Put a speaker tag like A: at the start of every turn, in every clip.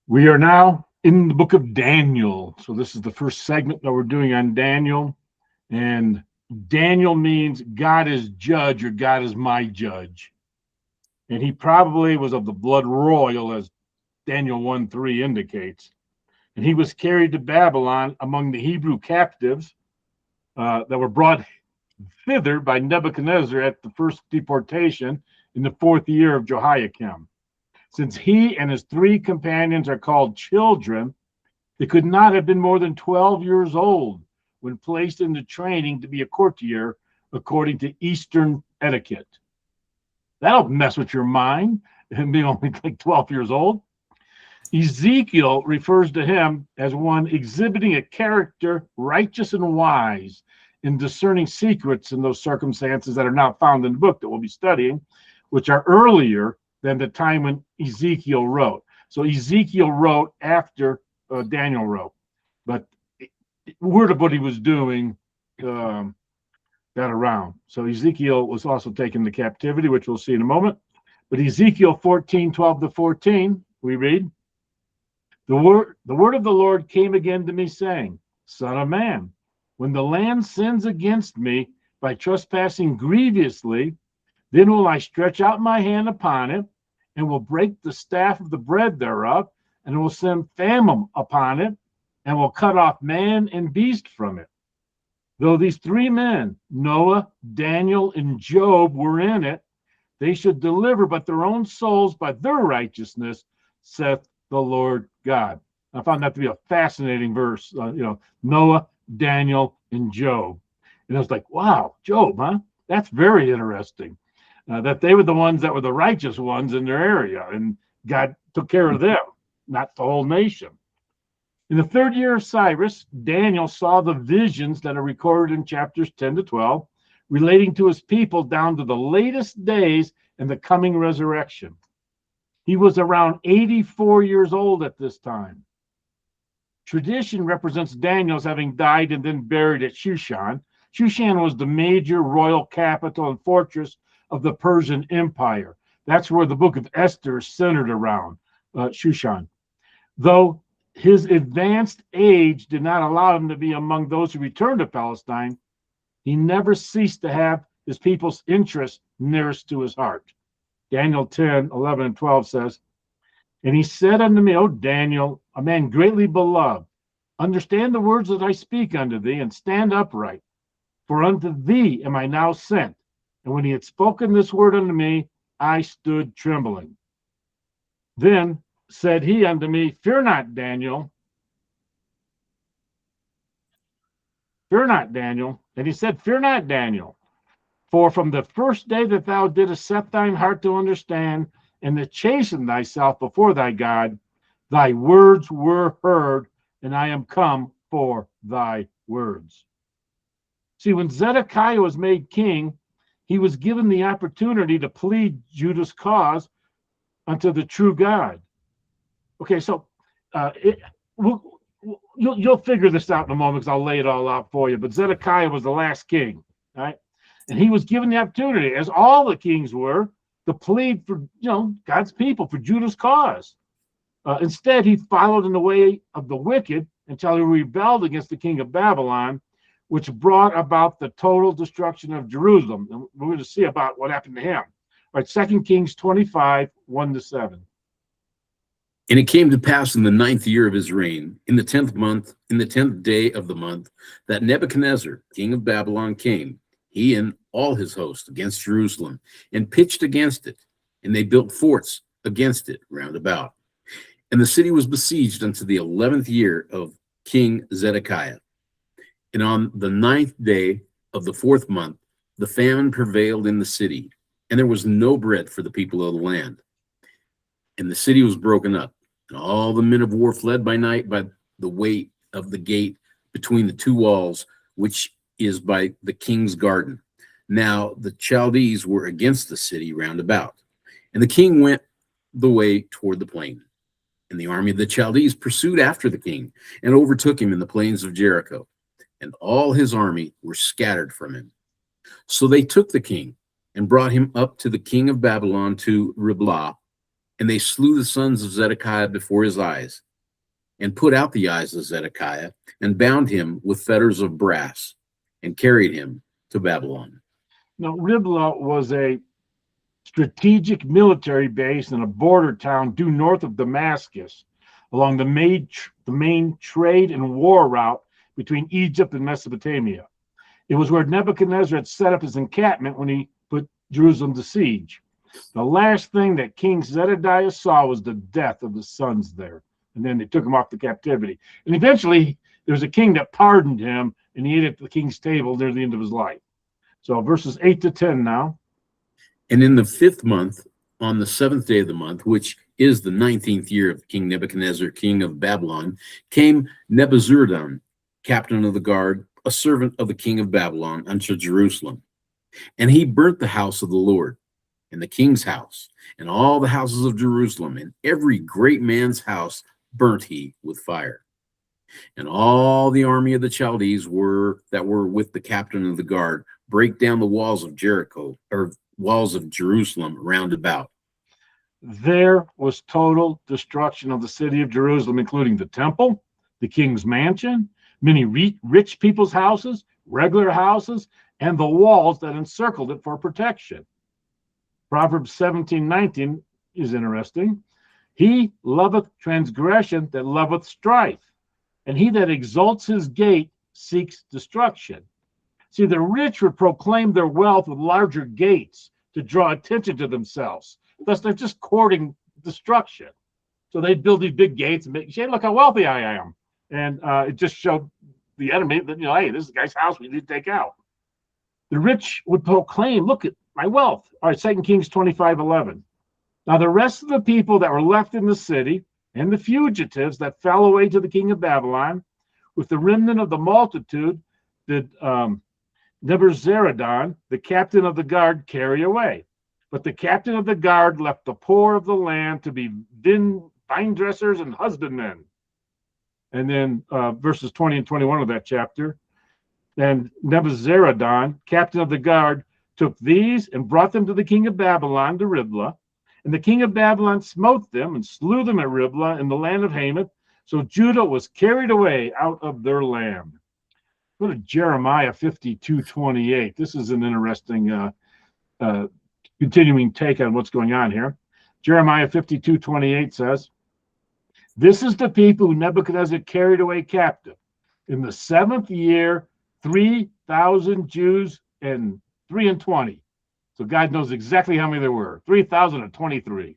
A: We are now in the book of Daniel. So this is the first segment that we're doing on Daniel. And Daniel means God is judge, or God is my judge. And he probably was of the blood royal, as Daniel 1:3 indicates. And he was carried to Babylon among the Hebrew captives that were brought thither by Nebuchadnezzar at the first deportation in the fourth year of Jehoiakim. Since he and his three companions are called children, they could not have been more than 12 years old when placed into training to be a courtier according to Eastern etiquette. That'll mess with your mind, and being only like 12 years old. Ezekiel refers to him as one exhibiting a character righteous and wise in discerning secrets in those circumstances that are not found in the book that we'll be studying, which are earlier than the time when Ezekiel wrote. So Ezekiel wrote after Daniel wrote, but word of what he was doing got around. So Ezekiel was also taken to captivity, which we'll see in a moment. But Ezekiel 14:12-14, we read, the word of the Lord came again to me, saying, Son of man, when the land sins against me by trespassing grievously, then will I stretch out my hand upon it, and will break the staff of the bread thereof, and will send famine upon it, and will cut off man and beast from it. Though these three men, Noah, Daniel, and Job, were in it, they should deliver but their own souls by their righteousness, saith the Lord God. I found that to be a fascinating verse. Noah, Daniel, and Job. And I was like, wow, Job, huh? That's very interesting. That they were the ones that were the righteous ones in their area, and God took care of them, not the whole nation. In the third year of Cyrus, Daniel saw the visions that are recorded in chapters 10-12, relating to his people down to the latest days and the coming resurrection. He was around 84 years old at this time. Tradition represents Daniel as having died and then buried at Shushan. Shushan was the major royal capital and fortress of the Persian Empire. That's where the book of Esther is centered around, Shushan. Though his advanced age did not allow him to be among those who returned to Palestine, he never ceased to have his people's interests nearest to his heart. Daniel 10:11-12 says, And he said unto me, O Daniel, a man greatly beloved, understand the words that I speak unto thee, and stand upright. For unto thee am I now sent. And when he had spoken this word unto me, I stood trembling. Then said he unto me, Fear not, Daniel. Fear not, Daniel. And he said, Fear not, Daniel. For from the first day that thou didst set thine heart to understand, and to chasten thyself before thy God, thy words were heard, and I am come for thy words. See, when Zedekiah was made king, he was given the opportunity to plead Judah's cause unto the true God. Okay, so you'll figure this out in a moment because I'll lay it all out for you. But Zedekiah was the last king, right? And he was given the opportunity, as all the kings were, to plead for God's people, for Judah's cause. Instead, he followed in the way of the wicked until he rebelled against the king of Babylon, which brought about the total destruction of Jerusalem. And we're going to see about what happened to him. All right, 2 Kings 25:1-7.
B: And it came to pass in the 9th year of his reign, in the 10th month, in the 10th day of the month, that Nebuchadnezzar, king of Babylon, came, he and all his host, against Jerusalem, and pitched against it, and they built forts against it round about. And the city was besieged unto the 11th year of King Zedekiah. And on the 9th day of the 4th month, the famine prevailed in the city, and there was no bread for the people of the land. And the city was broken up, and all the men of war fled by night by the way of the gate between the two walls, which is by the king's garden. Now the Chaldees were against the city round about. And the king went the way toward the plain. And the army of the Chaldees pursued after the king, and overtook him in the plains of Jericho. And all his army were scattered from him. So they took the king, and brought him up to the king of Babylon to Riblah, And they slew the sons of Zedekiah before his eyes, and put out the eyes of Zedekiah, and bound him with fetters of brass, and carried him to Babylon.
A: Now, Riblah was a strategic military base in a border town due north of Damascus, along the main trade and war route between Egypt and Mesopotamia. It was where Nebuchadnezzar had set up his encampment when he put Jerusalem to siege. The last thing that King Zedekiah saw was the death of his sons there, and then they took him off to captivity. And eventually, there was a king that pardoned him, and he ate at the king's table near the end of his life. So verses 8 to 10 now.
B: And in the 5th month, on the 7th day of the month, which is the 19th year of King Nebuchadnezzar, king of Babylon, came Nebuzaradan, captain of the guard, a servant of the king of Babylon, unto Jerusalem. And he burnt the house of the Lord, and the king's house, and all the houses of Jerusalem, and every great man's house burnt he with fire. And all the army of the Chaldees that were with the captain of the guard break down the walls of Jericho, or walls of Jerusalem round about.
A: There was total destruction of the city of Jerusalem, including the temple, the king's mansion, many rich people's houses, regular houses, and the walls that encircled it for protection. Proverbs 17:19 is interesting. He loveth transgression that loveth strife, and he that exalts his gate seeks destruction. See, the rich would proclaim their wealth with larger gates to draw attention to themselves. Thus, they're just courting destruction. So they'd build these big gates and make, hey, look how wealthy I am. And it just showed the enemy that, hey, this is the guy's house we need to take out. The rich would proclaim, look at my wealth. All right, 2 Kings 25:11. Now, the rest of the people that were left in the city and the fugitives that fell away to the king of Babylon, with the remnant of the multitude, did Nebuzaradan, the captain of the guard, carry away. But the captain of the guard left the poor of the land to be vine dressers and husbandmen. And then verses 20 and 21 of that chapter. And Nebuzaradan, captain of the guard, took these and brought them to the king of Babylon, to Riblah. And the king of Babylon smote them and slew them at Riblah in the land of Hamath. So Judah was carried away out of their land. Go to Jeremiah 52:28. This is an interesting continuing take on what's going on here. Jeremiah 52:28 says, this is the people who Nebuchadnezzar carried away captive. In the 7th year, 3,000 Jews and 3 and 20. So God knows exactly how many there were, 3,023.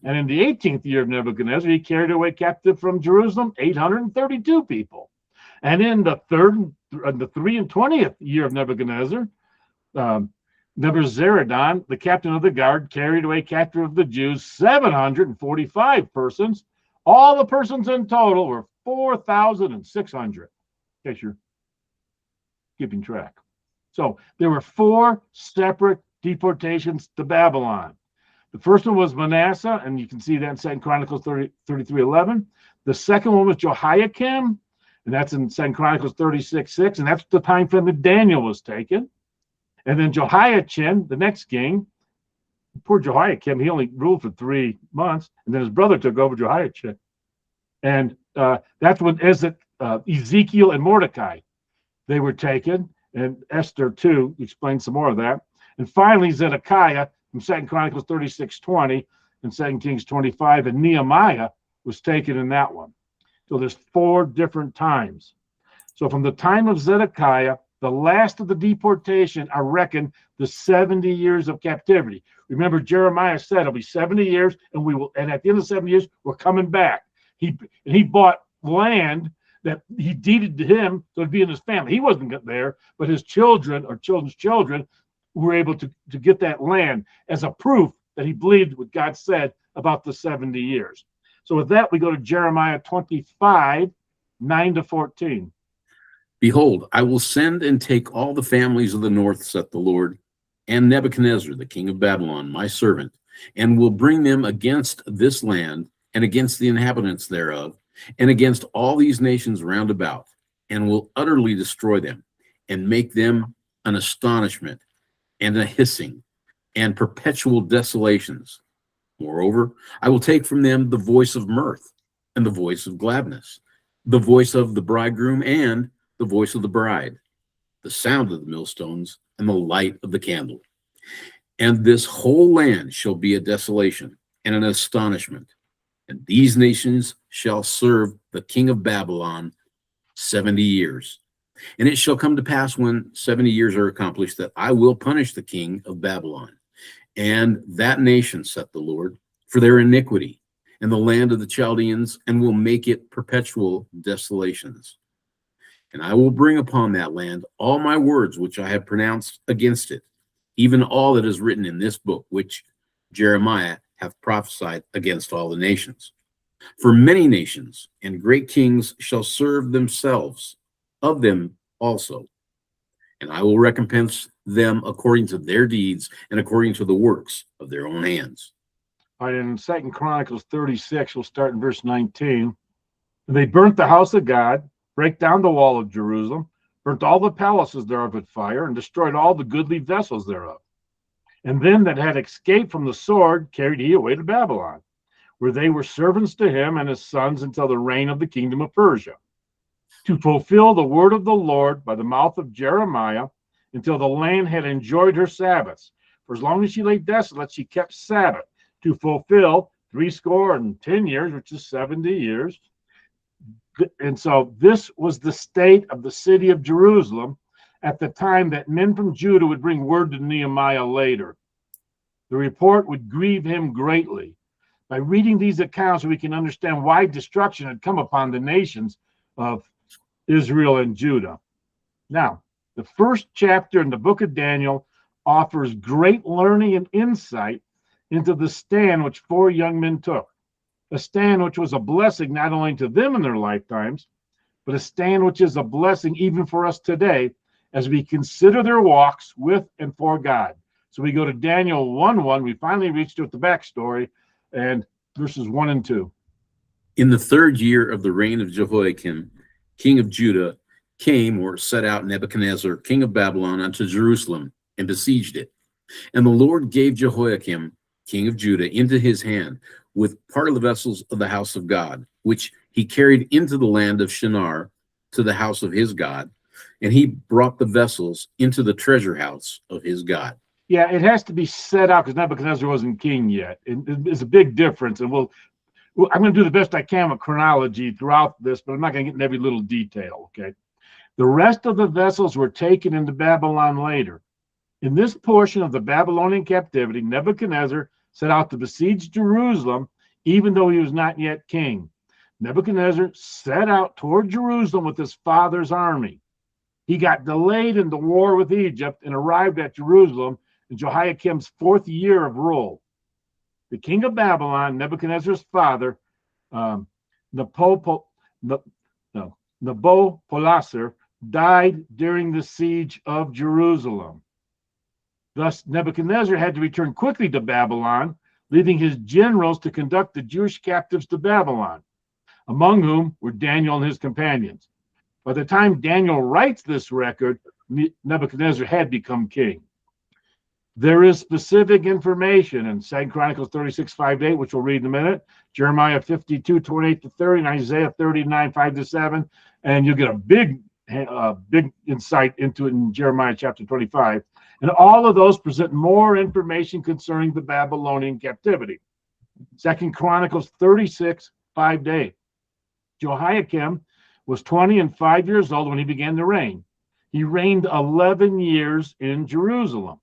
A: And in the 18th year of Nebuchadnezzar, he carried away captive from Jerusalem 832 people. And in the 3 and 20th year of Nebuchadnezzar, Nebuzaradan, the captain of the guard, carried away captive of the Jews 745 persons. All the persons in total were 4,600, in case you're keeping track. So there were 4 separate deportations to Babylon. The first one was Manasseh, and you can see that in 2 Chronicles 33:11. The second one was Jehoiakim, and that's in 2 Chronicles 36:6, and that's the time frame that Daniel was taken. And then Jehoiachin, the next king, poor Jehoiakim, he only ruled for 3 months, and then his brother took over Jehoiachin. And that's when Ezekiel and Mordecai, they were taken, and Esther too explains some more of that. And finally, Zedekiah from 2 Chronicles 36:20 and 2 Kings 25, and Nehemiah was taken in that one. So there's 4 different times. So from the time of Zedekiah, the last of the deportation, I reckon the 70 years of captivity. Remember, Jeremiah said it'll be 70 years, and at the end of 70 years, we're coming back. He bought land that he deeded to him, so it'd be in his family. He wasn't there, but his children or children's children were able to get that land as a proof that he believed what God said about the 70 years. So with that, we go to Jeremiah 25:9-14.
B: Behold, I will send and take all the families of the north, saith the Lord, and Nebuchadnezzar, the king of Babylon, my servant, and will bring them against this land and against the inhabitants thereof, and against all these nations round about, and will utterly destroy them, and make them an astonishment, and a hissing, and perpetual desolations. Moreover, I will take from them the voice of mirth and the voice of gladness, the voice of the bridegroom and the voice of the bride, the sound of the millstones and the light of the candle. And this whole land shall be a desolation and an astonishment. And these nations shall serve the king of Babylon 70 years. And it shall come to pass when 70 years are accomplished that I will punish the king of Babylon and that nation, saith the Lord, for their iniquity, and the land of the Chaldeans, and will make it perpetual desolations. And I will bring upon that land all my words which I have pronounced against it, even all that is written in this book, which Jeremiah hath prophesied against all the nations. For many nations and great kings shall serve themselves of them also. And I will recompense them according to their deeds and according to the works of their own hands.
A: All right, in 2 Chronicles 36, we'll start in verse 19. They burnt the house of God, brake down the wall of Jerusalem, burnt all the palaces thereof with fire, and destroyed all the goodly vessels thereof. And them that had escaped from the sword carried he away to Babylon, where they were servants to him and his sons until the reign of the kingdom of Persia, to fulfill the word of the Lord by the mouth of Jeremiah, until the land had enjoyed her Sabbaths. For as long as she lay desolate, she kept Sabbath, to fulfill 70 years, which is 70 years. And so this was the state of the city of Jerusalem at the time that men from Judah would bring word to Nehemiah later. The report would grieve him greatly. By reading these accounts, we can understand why destruction had come upon the nations of Israel and Judah. Now, the first chapter in the book of Daniel offers great learning and insight into the stand which 4 young men took, a stand which was a blessing not only to them in their lifetimes, but a stand which is a blessing even for us today as we consider their walks with and for God. So we go to Daniel 1:1. We finally reached with the backstory and verses 1 and 2.
B: In the 3rd year of the reign of Jehoiakim, king of Judah, came or set out Nebuchadnezzar, king of Babylon, unto Jerusalem and besieged it. And the Lord gave Jehoiakim, king of Judah, into his hand with part of the vessels of the house of God, which he carried into the land of Shinar to the house of his God. And he brought the vessels into the treasure house of his God.
A: Yeah, it has to be set out because Nebuchadnezzar wasn't king yet. It's a big difference. And I'm going to do the best I can with chronology throughout this, but I'm not going to get in every little detail, okay? The rest of the vessels were taken into Babylon later. In this portion of the Babylonian captivity, Nebuchadnezzar set out to besiege Jerusalem, even though he was not yet king. Nebuchadnezzar set out toward Jerusalem with his father's army. He got delayed in the war with Egypt and arrived at Jerusalem in Jehoiakim's 4th year of rule. The king of Babylon, Nebuchadnezzar's father, Nabopolassar, died during the siege of Jerusalem. Thus, Nebuchadnezzar had to return quickly to Babylon, leaving his generals to conduct the Jewish captives to Babylon, among whom were Daniel and his companions. By the time Daniel writes this record, Nebuchadnezzar had become king. There is specific information in 2 Chronicles 36, 5-8, which we'll read in a minute, Jeremiah 52, 28-30, and Isaiah 39, 5-7, and you'll get a big insight into it in Jeremiah chapter 25. And all of those present more information concerning the Babylonian captivity. 2 Chronicles 36, 5-8. Jehoiakim was 25 years old when he began to reign. He reigned 11 years in Jerusalem.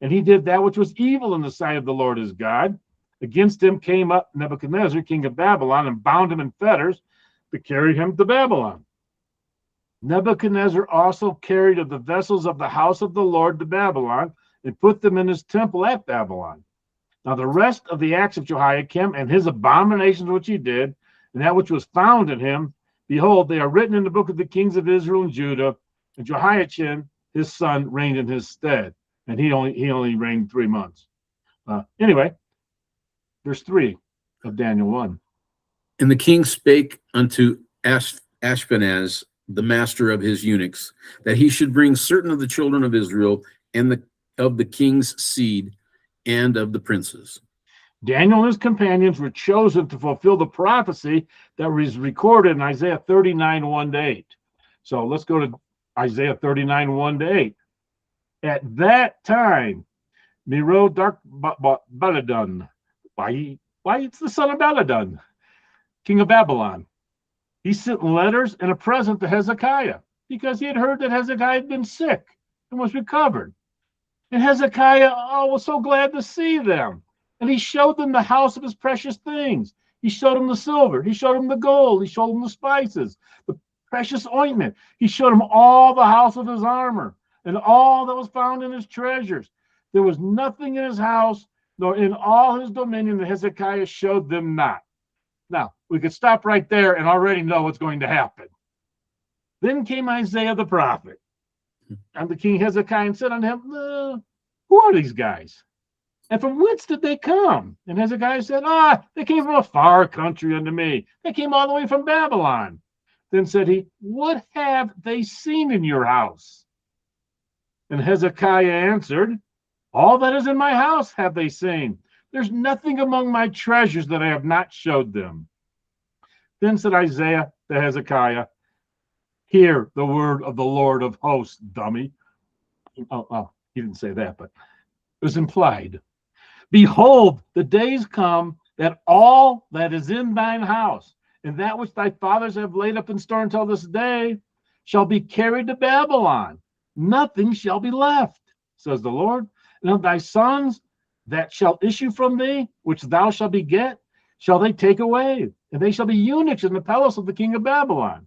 A: And he did that which was evil in the sight of the Lord his God. Against him came up Nebuchadnezzar, king of Babylon, and bound him in fetters to carry him to Babylon. Nebuchadnezzar also carried of the vessels of the house of the Lord to Babylon and put them in his temple at Babylon. Now the rest of the acts of Jehoiakim and his abominations which he did, and that which was found in him, behold, they are written in the book of the kings of Israel and Judah, and Jehoiachin, his son, reigned in his stead. And he only reigned 3 months. Anyway, verse 3 of Daniel 1.
B: And the king spake unto Ashpenaz, the master of his eunuchs, that he should bring certain of the children of Israel and of the king's seed and of the princes.
A: Daniel and his companions were chosen to fulfill the prophecy that was recorded in Isaiah 39, 1 to 8. So let's go to Isaiah 39, 1 to 8. At that time, Miro Dark Baladan, why it's the son of Baladan, king of Babylon. He sent letters and a present to Hezekiah because he had heard that Hezekiah had been sick and was recovered. And Hezekiah was so glad to see them. And he showed them the house of his precious things. He showed them the silver. He showed them the gold. He showed them the spices, the precious ointment. He showed them all the house of his armor and all that was found in his treasures. There was nothing in his house nor in all his dominion that Hezekiah showed them not. Now, we could stop right there and already know what's going to happen. Then came Isaiah the prophet unto King Hezekiah and said unto him, who are these guys? And from whence did they come? And Hezekiah said, they came from a far country unto me. They came all the way from Babylon. Then said he, what have they seen in your house? And Hezekiah answered, all that is in my house have they seen. There's nothing among my treasures that I have not showed them. Then said Isaiah to Hezekiah, hear the word of the Lord of hosts, dummy. Oh, he didn't say that, but it was implied. Behold, the days come that all that is in thine house, and that which thy fathers have laid up in store until this day, shall be carried to Babylon. Nothing shall be left, says the Lord. And of thy sons that shall issue from thee, which thou shalt beget, shall they take away, and they shall be eunuchs in the palace of the king of Babylon.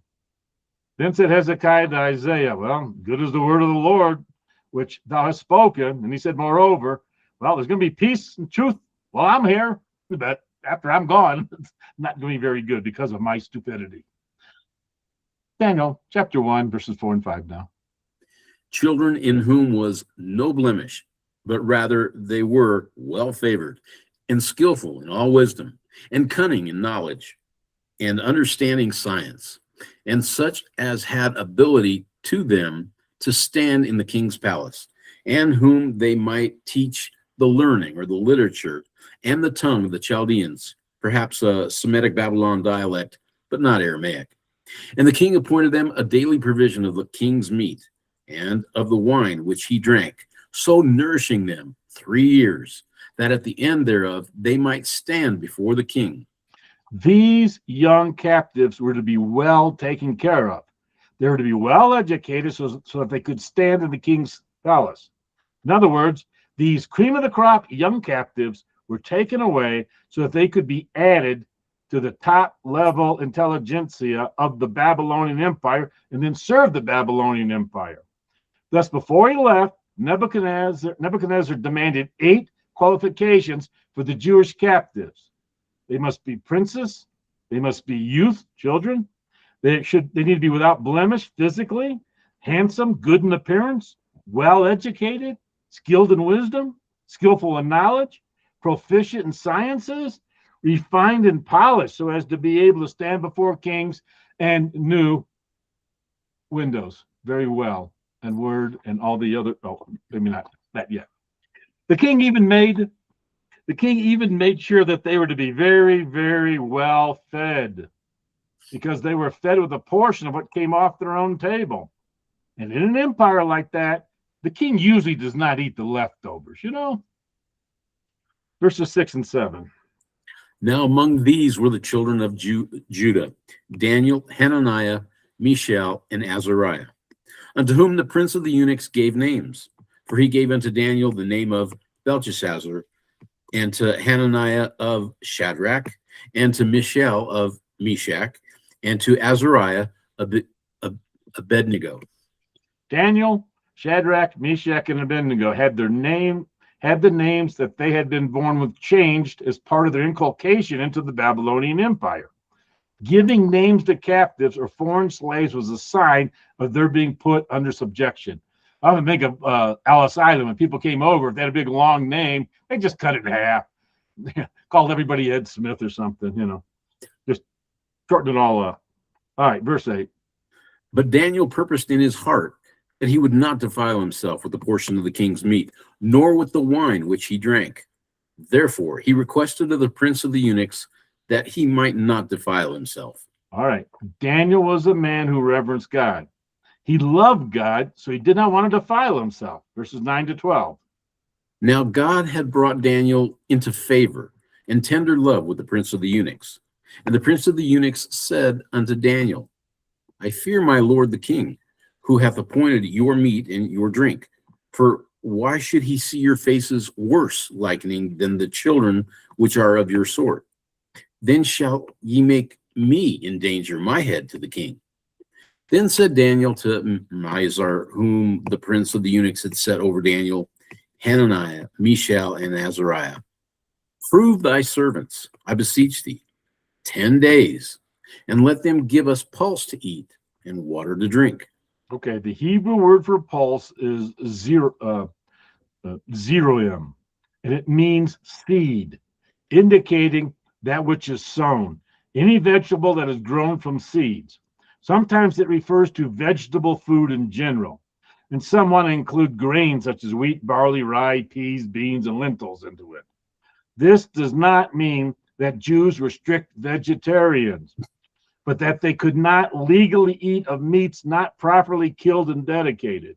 A: Then said Hezekiah to Isaiah, well, good is the word of the Lord, which thou hast spoken. And he said, moreover, well, there's going to be peace and truth while I'm here, but after I'm gone, it's not going to be very good because of my stupidity. Daniel, chapter 1, verses 4 and 5 now.
B: Children in whom was no blemish, but rather they were well favored and skillful in all wisdom and cunning in knowledge and understanding science, and such as had ability to them to stand in the king's palace, and whom they might teach the learning or the literature and the tongue of the Chaldeans, perhaps a Semitic Babylon dialect, but not Aramaic. And the king appointed them a daily provision of the king's meat and of the wine which he drank, so nourishing them 3 years, that at the end thereof they might stand before the king.
A: These young captives were to be well taken care of. They were to be well educated so that they could stand in the king's palace. In other words, these cream of the crop young captives were taken away so that they could be added to the top level intelligentsia of the Babylonian Empire and then serve the Babylonian Empire. Thus, before he left, Nebuchadnezzar demanded 8 qualifications for the Jewish captives. They must be princes, they must be youth, children, they need to be without blemish physically, handsome, good in appearance, well educated, skilled in wisdom, skillful in knowledge, proficient in sciences, refined and polished so as to be able to stand before kings, and knew Windows very well, and Word and all the other, maybe not that yet. The king even made sure that they were to be very, very well fed, because they were fed with a portion of what came off their own table. And in an empire like that, the king usually does not eat the leftovers, Verses 6 and 7.
B: Now among these were the children of Judah, Daniel, Hananiah, Mishael, and Azariah, unto whom the prince of the eunuchs gave names. For he gave unto Daniel the name of Belteshazzar, and to Hananiah of Shadrach, and to Mishael of Meshach, and to Azariah of Abednego.
A: Daniel, Shadrach, Meshach, and Abednego had the names that they had been born with changed as part of their inculcation into the Babylonian Empire. Giving names to captives or foreign slaves was a sign of their being put under subjection. I often think of Ellis Island. When people came over, if they had a big long name, they just cut it in half. Called everybody Ed Smith or something, just shorten it all up. All right, verse 8.
B: But Daniel purposed in his heart that he would not defile himself with the portion of the king's meat, nor with the wine which he drank. Therefore, he requested of the prince of the eunuchs that he might not defile himself.
A: All right. Daniel was a man who reverenced God. He loved God, so he did not want to defile himself. Verses 9 to 12.
B: Now God had brought Daniel into favor and tender love with the prince of the eunuchs. And the prince of the eunuchs said unto Daniel, I fear my lord the king, who hath appointed your meat and your drink. For why should he see your faces worse likening than the children which are of your sort? Then shall ye make me endanger my head to the king. Then said Daniel to Misar, whom the prince of the eunuchs had set over Daniel, Hananiah, Mishael, and Azariah, prove thy servants, I beseech thee, 10 days, and let them give us pulse to eat and water to drink.
A: Okay, the Hebrew word for pulse is zeroim, and it means seed, indicating that which is sown, any vegetable that is grown from seeds. Sometimes it refers to vegetable food in general, and some want to include grains such as wheat, barley, rye, peas, beans, and lentils into it. This does not mean that Jews were strict vegetarians, but that they could not legally eat of meats not properly killed and dedicated.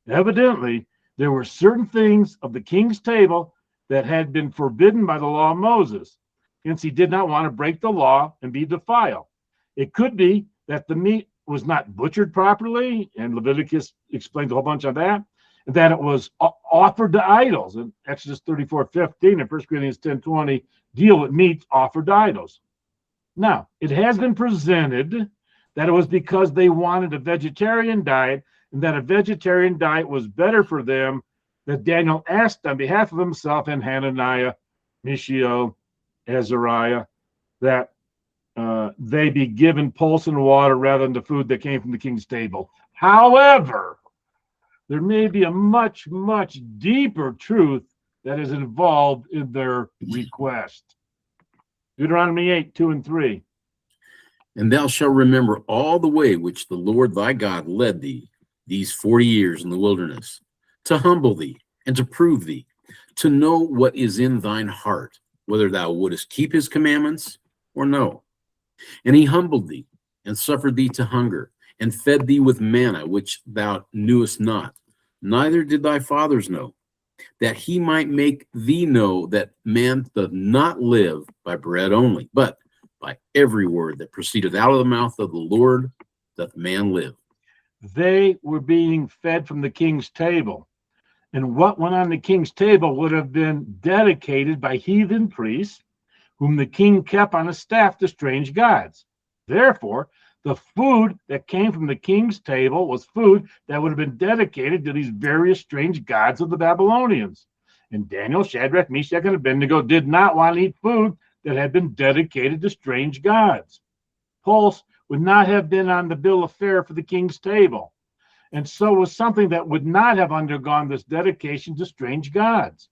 A: Evidently, there were certain things of the king's table that had been forbidden by the law of Moses, since he did not want to break the law and be defiled. It could be that the meat was not butchered properly, and Leviticus explains a whole bunch of that, and that it was offered to idols. And Exodus 34:15 and 1 Corinthians 10:20 deal with meats offered to idols. Now, it has been presented that it was because they wanted a vegetarian diet, and that a vegetarian diet was better for them, that Daniel asked on behalf of himself and Hananiah, Mishael, Azariah, that they be given pulse and water rather than the food that came from the king's table. However, there may be a much, much deeper truth that is involved in their request. Deuteronomy 8:2 and 3.
B: And thou shalt remember all the way which the Lord thy God led thee these 40 years in the wilderness, to humble thee and to prove thee, to know what is in thine heart, whether thou wouldest keep his commandments or no. And he humbled thee and suffered thee to hunger and fed thee with manna, which thou knewest not, neither did thy fathers know, that he might make thee know that man doth not live by bread only, but by every word that proceedeth out of the mouth of the Lord doth man live.
A: They were being fed from the king's table. And what went on the king's table would have been dedicated by heathen priests, whom the king kept on his staff to strange gods. Therefore, the food that came from the king's table was food that would have been dedicated to these various strange gods of the Babylonians. And Daniel, Shadrach, Meshach, and Abednego did not want to eat food that had been dedicated to strange gods. Pulse would not have been on the bill of fare for the king's table, and so was something that would not have undergone this dedication to strange gods.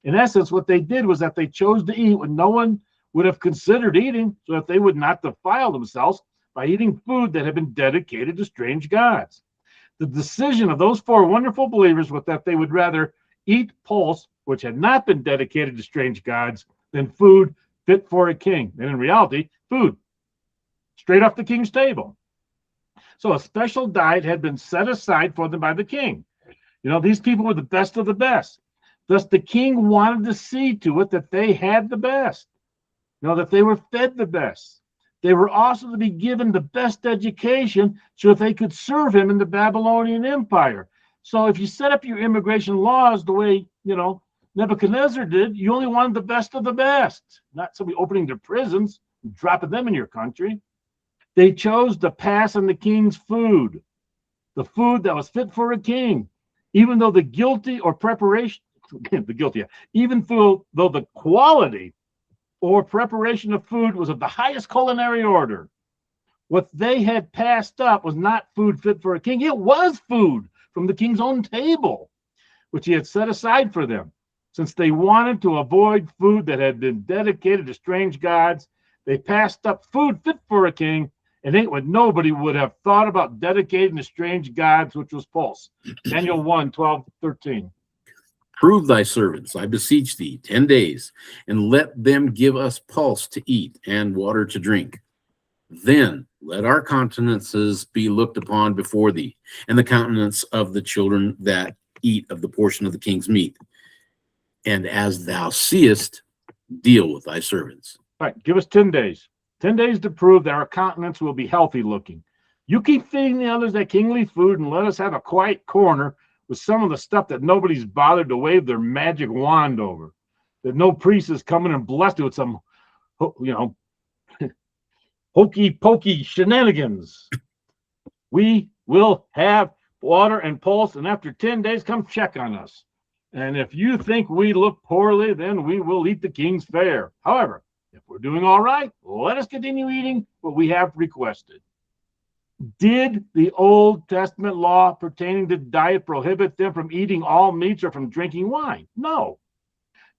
A: In essence, what they did was that they chose to eat when no one would have considered eating, so that they would not defile themselves by eating food that had been dedicated to strange gods. The decision of those four wonderful believers was that they would rather eat pulse, which had not been dedicated to strange gods, than food fit for a king. And in reality, food straight off the king's table. So a special diet had been set aside for them by the king. You know, these people were the best of the best. Thus, the king wanted to see to it that they had the best, you know, that they were fed the best. They were also to be given the best education so that they could serve him in the Babylonian Empire. So if you set up your immigration laws the way, you know, Nebuchadnezzar did, you only wanted the best of the best, not somebody opening their prisons and dropping them in your country. They chose to pass on the king's food, the food that was fit for a king, even though the guilty or preparation, even though the quality or preparation of food was of the highest culinary order. What they had passed up was not food fit for a king. It was food from the king's own table, which he had set aside for them. Since they wanted to avoid food that had been dedicated to strange gods, they passed up food fit for a king, and ain't what nobody would have thought about dedicating to strange gods, which was pulse. Daniel 1:12-13.
B: Prove thy servants, I beseech thee, 10 days, and let them give us pulse to eat and water to drink. Then let our countenances be looked upon before thee, and the countenance of the children that eat of the portion of the king's meat. And as thou seest, deal with thy servants.
A: All right, give us 10 days. 10 days to prove that our countenance will be healthy looking. You keep feeding the others that kingly food and let us have a quiet corner with some of the stuff that nobody's bothered to wave their magic wand over. That no priest is coming and blessed it with some, hokey pokey shenanigans. We will have water and pulse, and after 10 days, come check on us. And if you think we look poorly, then we will eat the king's fare. However, if we're doing all right, let us continue eating what we have requested. Did the Old Testament law pertaining to diet prohibit them from eating all meats or from drinking wine? No.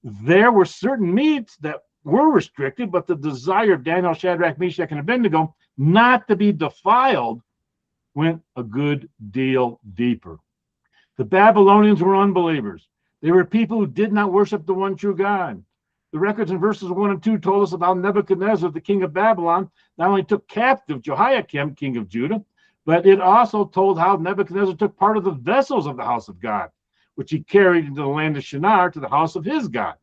A: There were certain meats that were restricted, but the desire of Daniel, Shadrach, Meshach, and Abednego not to be defiled went a good deal deeper. The Babylonians were unbelievers. They were people who did not worship the one true God. The records in verses 1 and 2 told us about Nebuchadnezzar, the king of Babylon, not only took captive Jehoiakim, king of Judah, but it also told how Nebuchadnezzar took part of the vessels of the house of God, which he carried into the land of Shinar to the house of his God.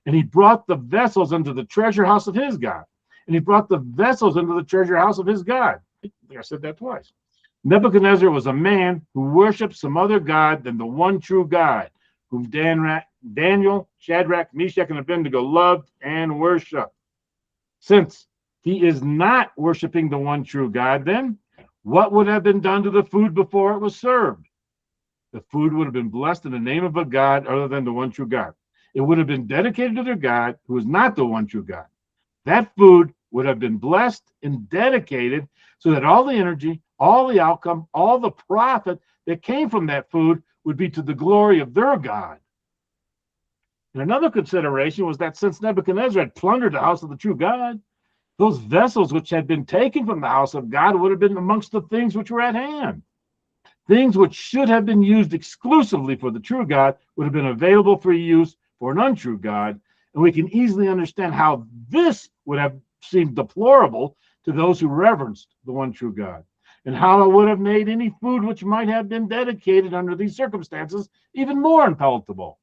A: And he brought the vessels into the treasure house of his God. And he brought the vessels into the treasure house of his God. I think I said that twice. Nebuchadnezzar was a man who worshiped some other God than the one true God, whom Daniel, Shadrach, Meshach, and Abednego loved and worshiped. Since he is not worshiping the one true God, then what would have been done to the food before it was served? The food would have been blessed in the name of a God other than the one true God. It would have been dedicated to their God, who is not the one true God. That food would have been blessed and dedicated so that all the energy, all the outcome, all the profit that came from that food would be to the glory of their God. And another consideration was that since Nebuchadnezzar had plundered the house of the true God, those vessels which had been taken from the house of God would have been amongst the things which were at hand. Things which should have been used exclusively for the true God would have been available for use for an untrue God. And we can easily understand how this would have seemed deplorable to those who reverenced the one true God, and how it would have made any food which might have been dedicated under these circumstances even more unpalatable.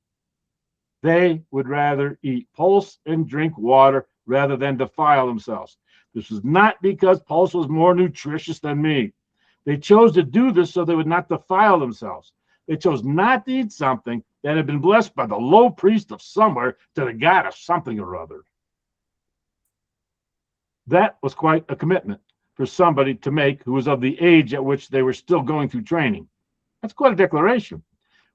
A: They would rather eat pulse and drink water rather than defile themselves. This was not because pulse was more nutritious than meat. They chose to do this so they would not defile themselves. They chose not to eat something that had been blessed by the low priest of somewhere to the god of something or other. That was quite a commitment for somebody to make who was of the age at which they were still going through training. That's quite a declaration.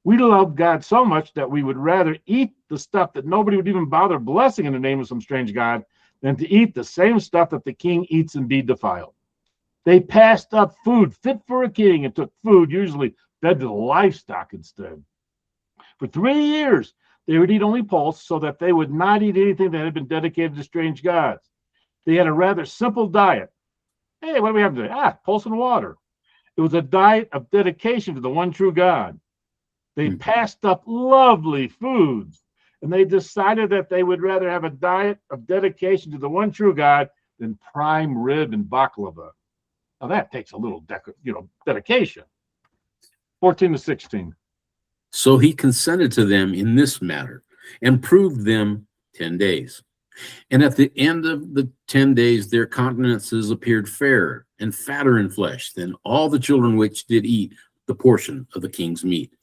A: We love God so much that we would rather eat the stuff that nobody would even bother blessing in the name of some strange God than to eat the same stuff that the king eats and be defiled. They passed up food fit for a king and took food usually fed to the livestock instead. For 3 years, they would eat only pulse so that they would not eat anything that had been dedicated to strange gods. They had a rather simple diet. Hey, what do we have today? Pulse and water. It was a diet of dedication to the one true God. They passed up lovely foods, and they decided that they would rather have a diet of dedication to the one true God than prime rib and baklava. Now that takes a little dedication. 14 to 16.
B: So he consented to them in this matter and proved them 10 days. And at the end of the 10 days, their countenances appeared fairer and fatter in flesh than all the children which did eat the portion of the king's meat.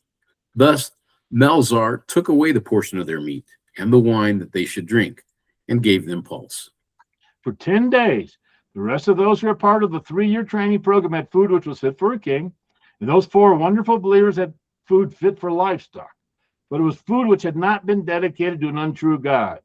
B: Thus Melzar took away the portion of their meat and the wine that they should drink, and gave them pulse.
A: For 10 days, the rest of those who were part of the 3-year training program had food which was fit for a king, and those 4 wonderful believers had food fit for livestock. But it was food which had not been dedicated to an untrue God.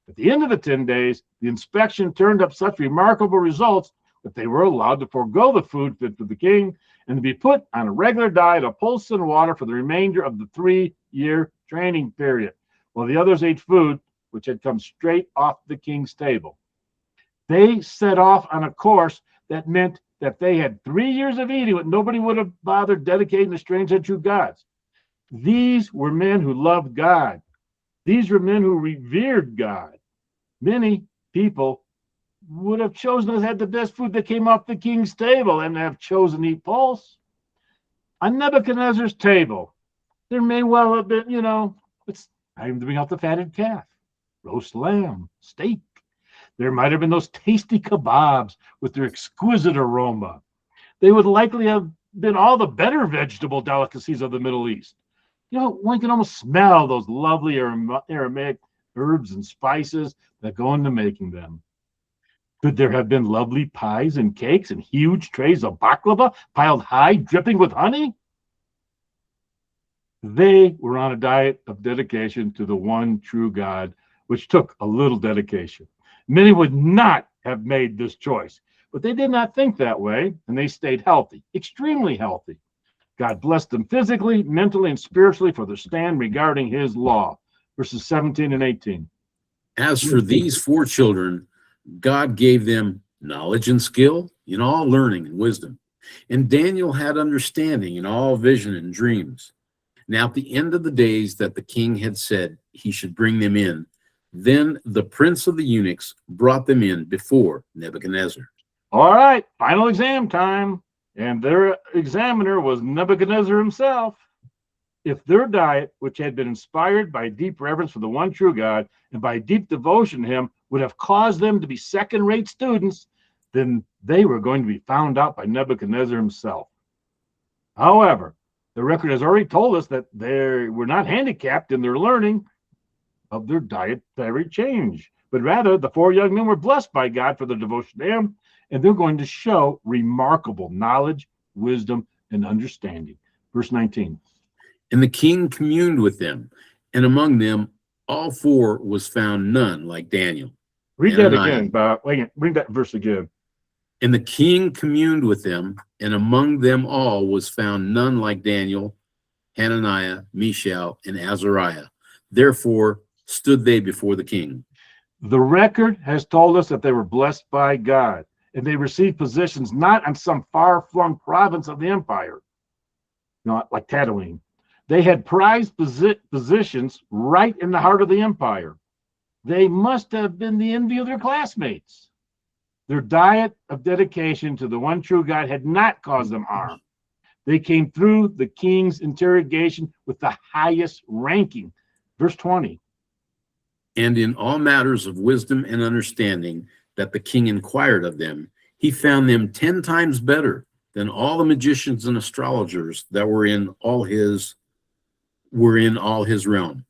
A: At the end of the 10 days, the inspection turned up such remarkable results that they were allowed to forego the food fit for the king and to be put on a regular diet of pulse and water for the remainder of the 3-year training period, while the others ate food which had come straight off the king's table. They set off on a course that meant that they had 3 years of eating what nobody would have bothered dedicating to strange and true gods. These were men who loved God. These were men who revered God. Many people would have chosen to have the best food that came off the king's table and have chosen to eat pulse. On Nebuchadnezzar's table, there may well have been, it's time to bring out the fatted calf, roast lamb, steak. There might have been those tasty kebabs with their exquisite aroma. They would likely have been all the better vegetable delicacies of the Middle East. One can almost smell those lovely aromatic herbs and spices that go into making them. Could there have been lovely pies and cakes and huge trays of baklava piled high, dripping with honey? They were on a diet of dedication to the one true God, which took a little dedication. Many would not have made this choice, but they did not think that way, and they stayed healthy, extremely healthy. God blessed them physically, mentally, and spiritually for their stand regarding his law. Verses 17 and 18.
B: As for these 4 children, God gave them knowledge and skill in all learning and wisdom. And Daniel had understanding in all vision and dreams. Now, at the end of the days that the king had said he should bring them in, then the prince of the eunuchs brought them in before Nebuchadnezzar.
A: All right, final exam time. And their examiner was Nebuchadnezzar himself. If their diet, which had been inspired by deep reverence for the one true God and by deep devotion to him, would have caused them to be second-rate students, then they were going to be found out by Nebuchadnezzar himself. However, the record has already told us that they were not handicapped in their learning of their dietary change, but rather the 4 young men were blessed by God for their devotion to him, and they're going to show remarkable knowledge, wisdom, and understanding. Verse 19.
B: And the king communed with them, and among them all 4 was found none like Daniel.
A: Read that again, Bob. Wait, read that verse again.
B: And the king communed with them, and among them all was found none like Daniel, Hananiah, Mishael, and Azariah. Therefore stood they before the king.
A: The record has told us that they were blessed by God, and they received positions not in some far-flung province of the empire, like Tatooine. They had prized positions right in the heart of the empire. They must have been the envy of their classmates. Their diet of dedication to the one true God had not caused them harm. They came through the king's interrogation with the highest ranking. Verse 20.
B: And in all matters of wisdom and understanding that the king inquired of them, he found them 10 times better than all the magicians and astrologers that were in all his realm.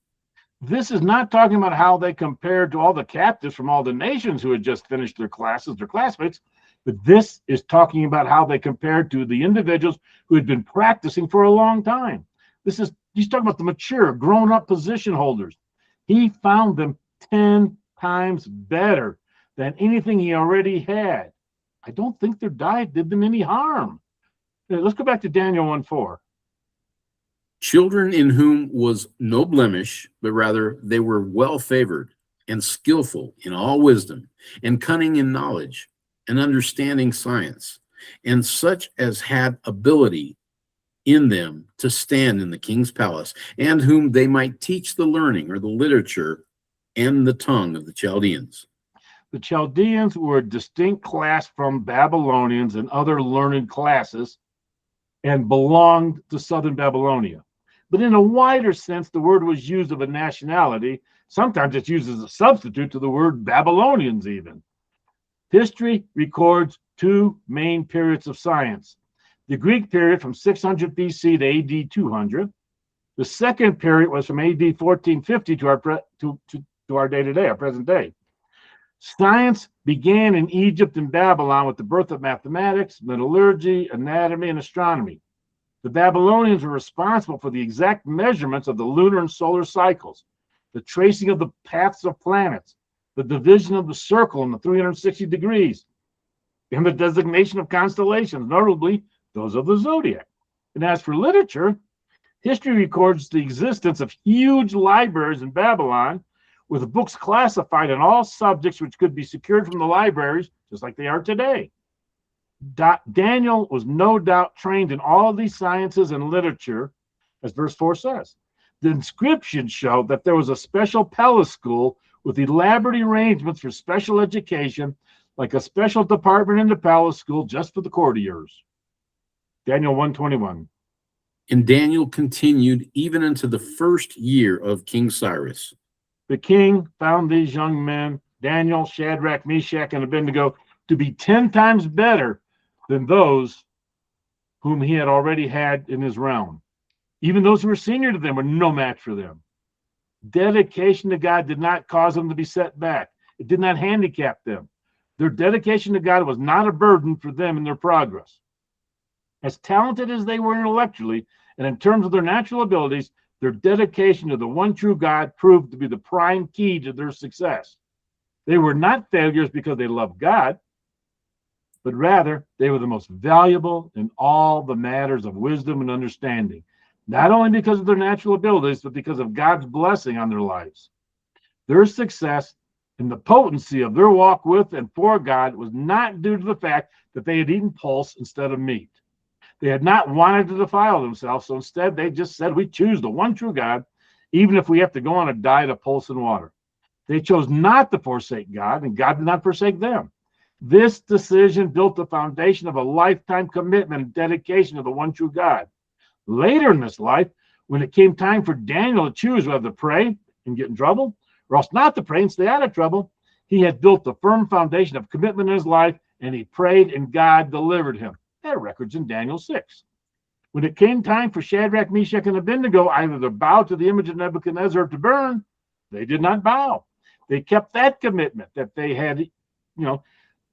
A: This is not talking about how they compared to all the captives from all the nations who had just finished their classes, their classmates, but this is talking about how they compared to the individuals who had been practicing for a long time. He's talking about the mature, grown-up position holders. He found them 10 times better than anything he already had. I don't think their diet did them any harm. Let's go back to Daniel 1:4.
B: Children in whom was no blemish, but rather they were well favored and skillful in all wisdom and cunning in knowledge and understanding science, and such as had ability in them to stand in the king's palace, and whom they might teach the learning or the literature and the tongue of the Chaldeans.
A: The Chaldeans were a distinct class from Babylonians and other learned classes and belonged to southern Babylonia. But in a wider sense, the word was used of a nationality. Sometimes it's used as a substitute to the word Babylonians even. History records 2 main periods of science. The Greek period from 600 BC to AD 200. The second period was from AD 1450 to our day-to-day, our present day. Science began in Egypt and Babylon with the birth of mathematics, metallurgy, anatomy, and astronomy. The Babylonians were responsible for the exact measurements of the lunar and solar cycles, the tracing of the paths of planets, the division of the circle in the 360 degrees, and the designation of constellations, notably those of the zodiac. And as for literature, history records the existence of huge libraries in Babylon with books classified in all subjects which could be secured from the libraries, just like they are today. Daniel was no doubt trained in all of these sciences and literature, as verse 4 says. The inscriptions show that there was a special palace school with elaborate arrangements for special education, like a special department in the palace school just for the courtiers. Daniel 1:21.
B: And Daniel continued even into the first year of King Cyrus.
A: The king found these young men, Daniel, Shadrach, Meshach, and Abednego, to be 10 times better than those whom he had already had in his realm. Even those who were senior to them were no match for them. Dedication to God did not cause them to be set back. It did not handicap them. Their dedication to God was not a burden for them in their progress. As talented as they were intellectually and in terms of their natural abilities, their dedication to the one true God proved to be the prime key to their success. They were not failures because they loved God, but rather they were the most valuable in all the matters of wisdom and understanding, not only because of their natural abilities, but because of God's blessing on their lives. Their success and the potency of their walk with and for God was not due to the fact that they had eaten pulse instead of meat. They had not wanted to defile themselves, so instead they just said, we choose the one true God, even if we have to go on a diet of pulse and water. They chose not to forsake God, and God did not forsake them. This decision built the foundation of a lifetime commitment and dedication to the one true God. Later in this life, when it came time for Daniel to choose whether to pray and get in trouble, or else not to pray and stay out of trouble, he had built a firm foundation of commitment in his life, and he prayed, and God delivered him. That record's in Daniel 6. When it came time for Shadrach, Meshach, and Abednego either to bow to the image of Nebuchadnezzar or to burn, they did not bow. They kept that commitment that they had,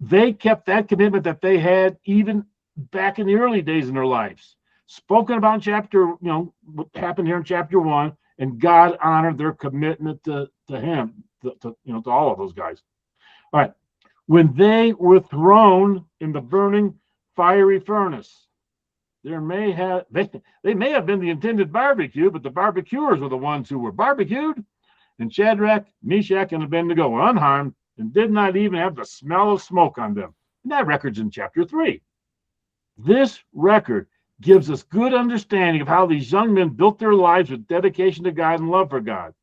A: they kept that commitment that they had even back in the early days in their lives. Spoken about in chapter, what happened here in chapter 1, and God honored their commitment to him, to all of those guys. All right. When they were thrown in the burning fiery furnace, they may have been the intended barbecue, but the barbecuers were the ones who were barbecued. And Shadrach, Meshach, and Abednego were unharmed and did not even have the smell of smoke on them. And that record's in chapter 3. This record gives us good understanding of how these young men built their lives with dedication to God and love for God.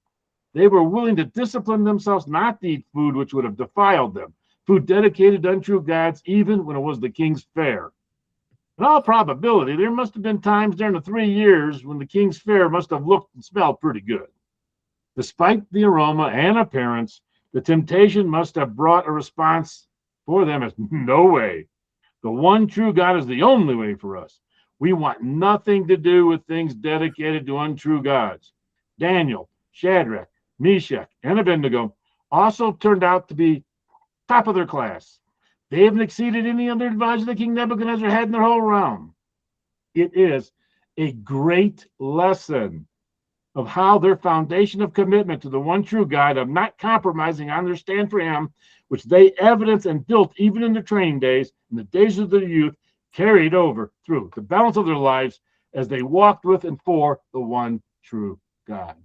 A: They were willing to discipline themselves not to eat food which would have defiled them, food dedicated to untrue gods, even when it was the king's fare. In all probability, there must have been times during the 3 years when the king's fare must have looked and smelled pretty good. Despite the aroma and appearance, the temptation must have brought a response for them as no way. The one true God is the only way for us. We want nothing to do with things dedicated to untrue gods. Daniel, Shadrach, Meshach, and Abednego also turned out to be top of their class. They haven't exceeded any other advisor that King Nebuchadnezzar had in their whole realm. It is a great lesson of how their foundation of commitment to the one true God, of not compromising on their stand for him, which they evidenced and built even in their training days, in the days of their youth, carried over through the balance of their lives as they walked with and for the one true God.